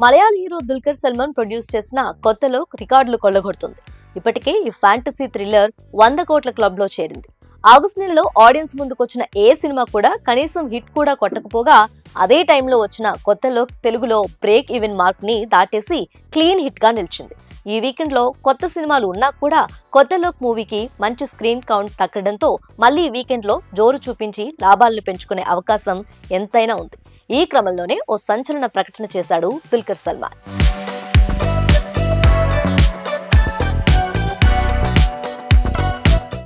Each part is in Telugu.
మలయాళ హీరో దుల్కర్ సల్మాన్ ప్రొడ్యూస్ చేసిన కొత్త లుక్ రికార్డులు కొల్లగొడుతుంది. ఇప్పటికే ఈ ఫ్యాంటసీ థ్రిల్లర్ 100 కోట్ల క్లబ్ లో చేరింది. ఆగస్టు నెలలో ఆడియన్స్ ముందుకొచ్చిన ఏ సినిమా కూడా కనీసం హిట్ కూడా కొట్టకపోగా అదే టైంలో వచ్చిన కొత్త లుక్ తెలుగులో బ్రేక్ ఈవెన్ మార్క్ ని దాటేసి క్లీన్ హిట్ గా నిలిచింది. ఈ వీకెండ్ లో కొత్త సినిమాలు ఉన్నా కూడా కొత్త లుక్ మూవీకి మంచి స్క్రీన్ కౌంట్ తగ్గడంతో మళ్ళీ ఈ వీకెండ్ లో జోరు చూపించి లాభాలను పెంచుకునే అవకాశం ఎంతైనా ఉంది. ఈ క్రమంలోనే ఓ సంచలన ప్రకటన చేశాడు దుల్కర్ సల్మాన్.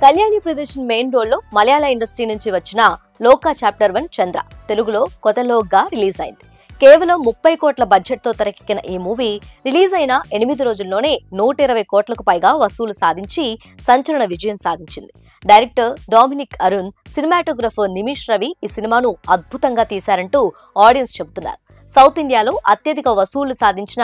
కళ్యాణి ప్రదర్శన్ మెయిన్ రోల్ లో మలయాళ ఇండస్ట్రీ నుంచి వచ్చిన లోకా చాప్టర్ 1 చంద్ర తెలుగులో కొత్త లోక్ గా రిలీజ్ అయింది. కేవలం 30 కోట్ల బడ్జెట్ తో తెరకెక్కిన ఈ మూవీ రిలీజ్ అయిన 8 రోజుల్లోనే 120 కోట్లకు పైగా వసూలు సాధించి సంచలన విజయం సాధించింది. Director Dominic Arun, cinematographer Nimish Ravi ఈ సినిమాను అద్భుతంగా తీశారంటూ ఆడియన్స్ చెబుతున్నారు. సౌత్ ఇండియాలో అత్యధిక వసూళ్లు సాధించిన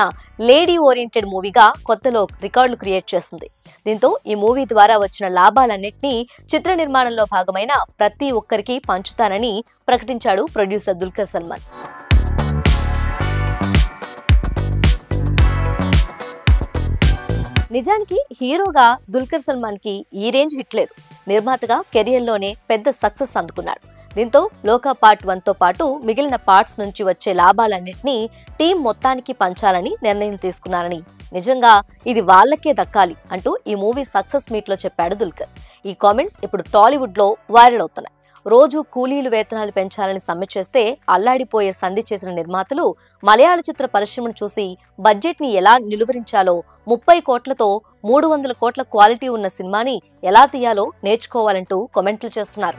లేడీ ఓరియంటెడ్ మూవీగా కొత్తలో రికార్డులు క్రియేట్ చేసింది. దీంతో ఈ మూవీ ద్వారా వచ్చిన లాభాలన్నింటినీ చిత్ర నిర్మాణంలో భాగమైన ప్రతి ఒక్కరికి పంచుతానని ప్రకటించాడు ప్రొడ్యూసర్ దుల్కర్ సల్మాన్. నిజానికి హీరోగా దుల్కర్ సల్మాన్ కి ఈ రేంజ్ హిట్ లేదు. నిర్మాతగా కెరియర్ లోనే పెద్ద సక్సెస్ అందుకున్నాడు. దీంతో లోకా పార్ట్ 1 తో పాటు మిగిలిన పార్ట్స్ నుంచి వచ్చే లాభాలన్నింటినీ టీం మొత్తానికి పంచాలని నిర్ణయం తీసుకున్నారని, నిజంగా ఇది వాళ్లకే దక్కాలి అంటూ ఈ మూవీ సక్సెస్ మీట్ లో చెప్పాడు దుల్కర్. ఈ కామెంట్స్ ఇప్పుడు టాలీవుడ్ లో వైరల్ అవుతున్నాయి. రోజు కూలీలు వేతనాలు పెంచాలని సమ్మె చేస్తే అల్లాడిపోయే సంధి చేసిన నిర్మాతలు మలయాళ చిత్ర పరిశ్రమను చూసి బడ్జెట్ ని ఎలా నిలువరించాలో, 30 కోట్లతో 300 కోట్ల క్వాలిటీ ఉన్న సినిమాని ఎలా తీయాలో నేర్చుకోవాలంటూ కామెంట్లు చేస్తున్నారు.